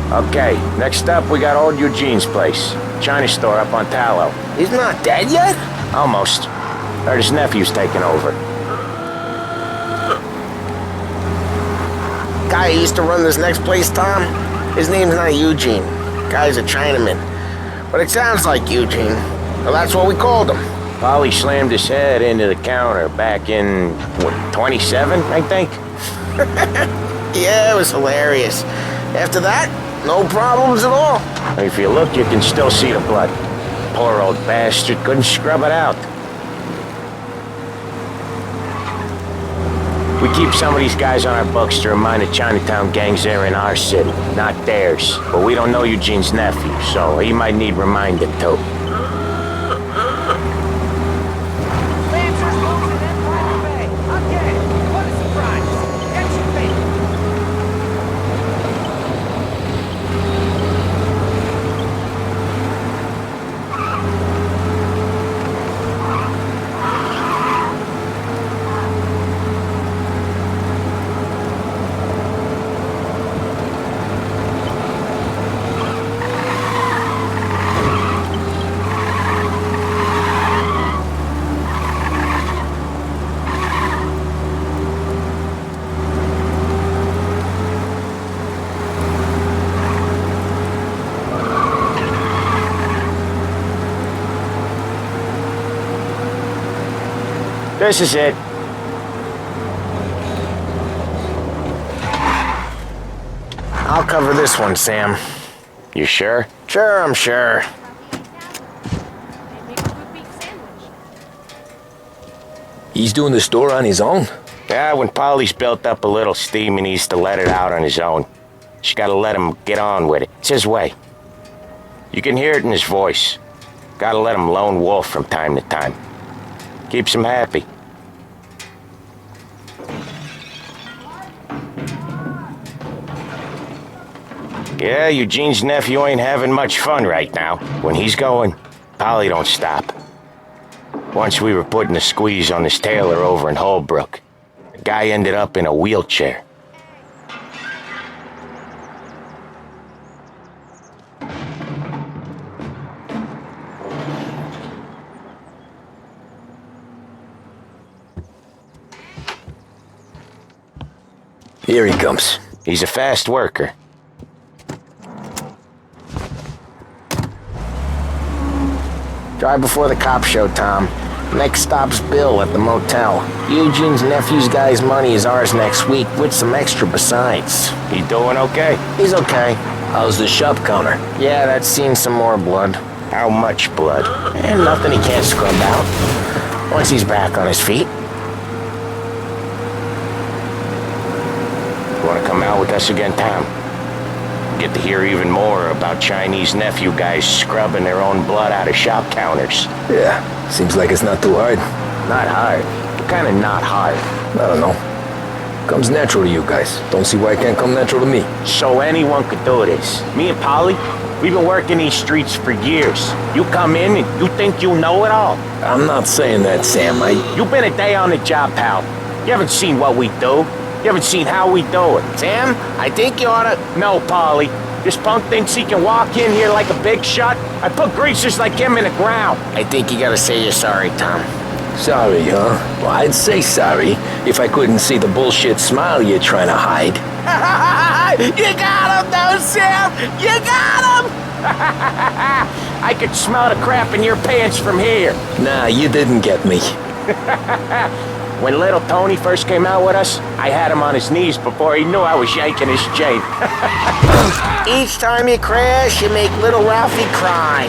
Okay, next up we got old Eugene's place. China store up on Tallow. He's not dead yet? Almost. Heard his nephew's taking over. Guy who used to run this next place, Tom, his name's not Eugene. Guy's a Chinaman. But it sounds like Eugene. Well, that's what we called him. Paulie slammed his head into the counter back in, what, 27, I think? Yeah, it was hilarious. After that, no problems at all. If you look, you can still see the blood. Poor old bastard couldn't scrub it out. We keep some of these guys on our books to remind the Chinatown gangs they're in our city, not theirs. But we don't know Eugene's nephew, so he might need reminding too. This is it. I'll cover this one, Sam. You sure? Sure, I'm sure. He's doing the store on his own? Yeah, when Paulie's built up a little steam, he needs to let it out on his own. Just gotta let him get on with it. It's his way. You can hear it in his voice. Gotta let him lone wolf from time to time. Keeps him happy. Yeah, Eugene's nephew ain't having much fun right now. When he's going, Paulie don't stop. Once we were putting a squeeze on this tailor over in Holbrook. The guy ended up in a wheelchair. Here he comes. He's a fast worker. Drive before the cops show, Tom. Next stop's Bill at the motel. Eugene's nephew's guy's money is ours next week, with some extra besides. He doing okay? He's okay. How's the shop counter? Yeah, that's seen some more blood. How much blood? And nothing he can't scrub out. Once he's back on his feet. Want to come out with us again, Tom? Get to hear even more about Chinese nephew guys scrubbing their own blood out of shop counters. Yeah, seems like it's not too hard. Not hard? What kind of not hard? I don't know. Comes natural to you guys. Don't see why it can't come natural to me. So anyone could do this. Me and Paulie, we've been working these streets for years. You come in and you think you know it all. I'm not saying that, Sam. You've been a day on the job, pal. You haven't seen what we do. You haven't seen how we do it. Sam, I think you oughta... No, Paulie. This punk thinks he can walk in here like a big shot. I put greasers like him in the ground. I think you gotta say you're sorry, Tom. Sorry, huh? Well, I'd say sorry if I couldn't see the bullshit smile you're trying to hide. You got him, though, Sam! You got him! I could smell the crap in your pants from here. Nah, you didn't get me. When little Tony first came out with us, I had him on his knees before he knew I was yanking his chain. Each time you crash, you make little Ralphie cry.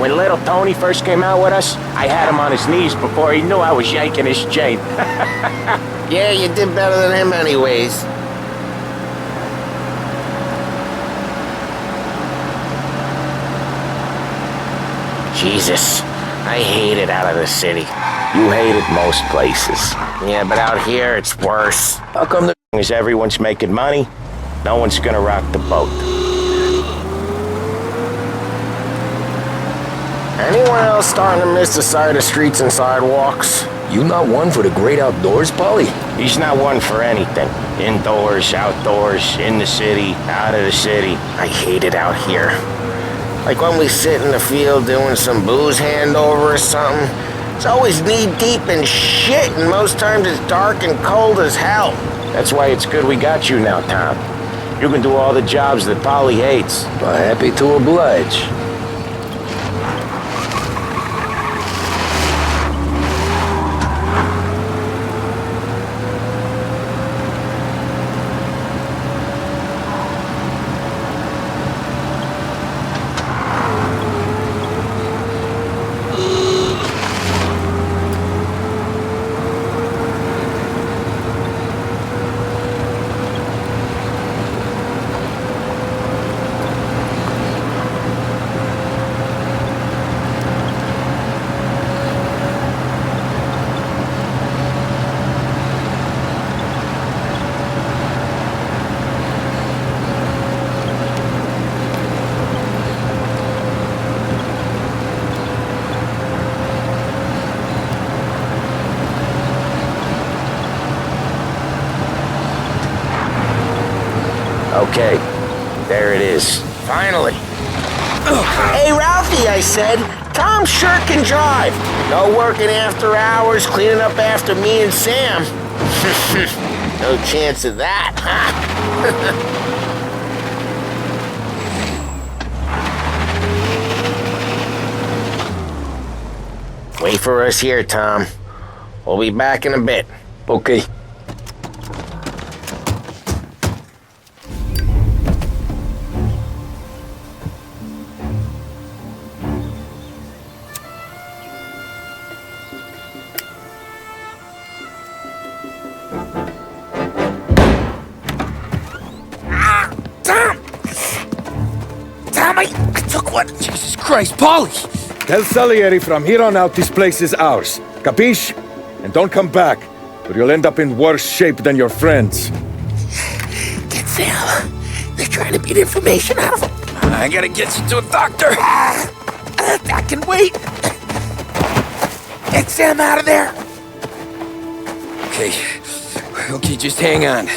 When little Tony first came out with us, I had him on his knees before he knew I was yanking his chain. Yeah, you did better than him anyways. Jesus, I hate it out of the city. You hate it most places. Yeah, but out here, it's worse. How come as everyone's making money, no one's gonna rock the boat? Anyone else starting to miss the side of streets and sidewalks? You not one for the great outdoors, Paulie? He's not one for anything. Indoors, outdoors, in the city, out of the city. I hate it out here. Like when we sit in the field doing some booze handover or something, it's always knee-deep in shit, and most times it's dark and cold as hell. That's why it's good we got you now, Tom. You can do all the jobs that Paulie hates. Well, happy to oblige. Okay, there it is. Finally. Hey, Ralphie, I said, Tom sure can drive. No working after hours, cleaning up after me and Sam. No chance of that, huh? Wait for us here, Tom. We'll be back in a bit. Okay. Jesus Christ, Paulie! Tell Salieri from here on out this place is ours. Capiche? And don't come back, or you'll end up in worse shape than your friends. Get Sam. They're trying to beat information out of him. I gotta get you to a doctor. I can wait. Get Sam out of there. Okay, just hang on.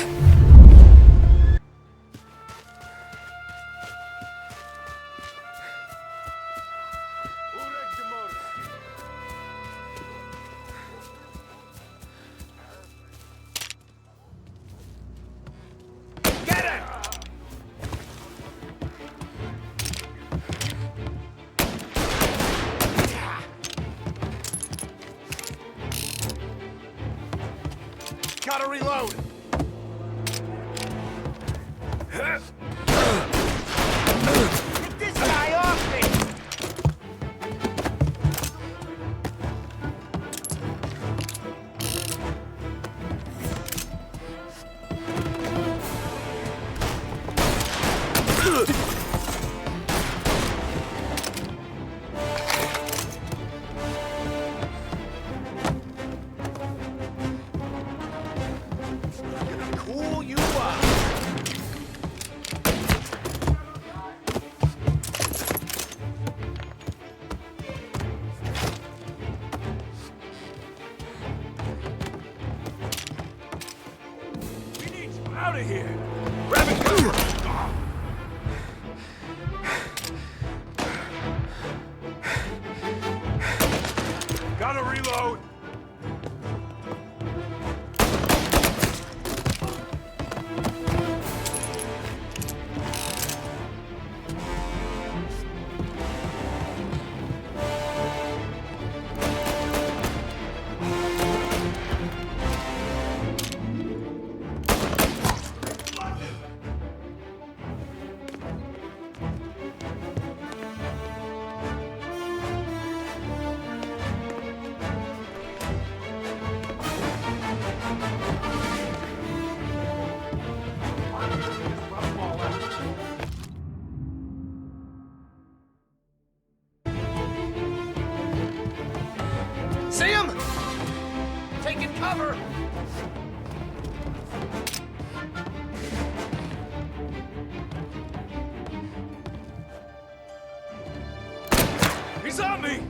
Gotta reload. Get this guy off me! Cool you up. We need you out of here! Grab it, cover! Gotta reload! See him? Taking cover. He's on me!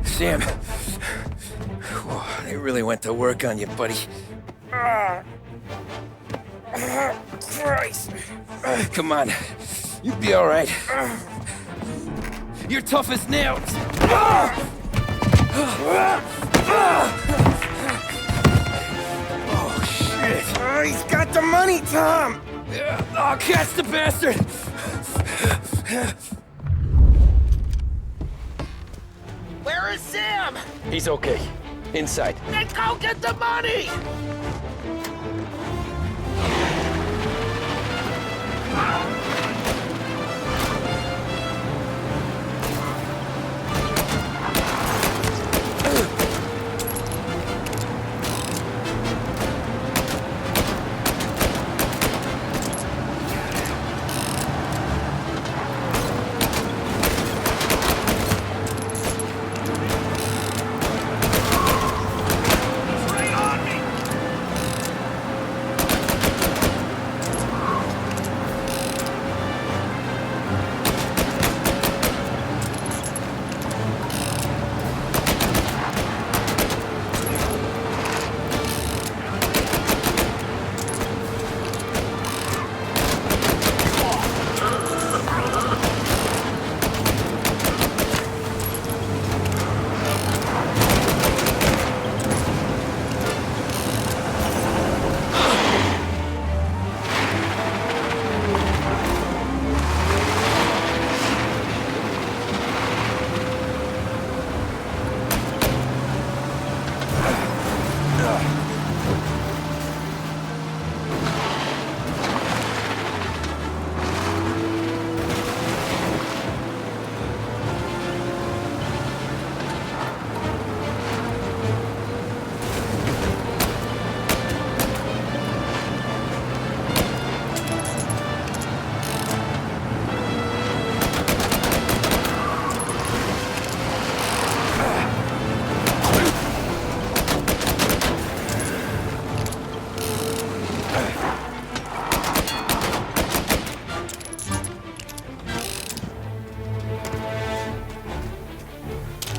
Sam. Whoa, they really went to work on you, buddy. Christ. Come on. You'll be all right. You're tough as nails. Oh, shit. Oh, he's got the money, Tom. Oh, catch the bastard. Where is Sam? He's okay. Inside. Then go get the money!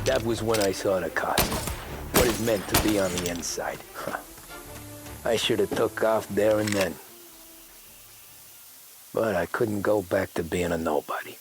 That was when I saw the cops. What is was meant to be on the inside. I should have took off there and then. But I couldn't go back to being a nobody.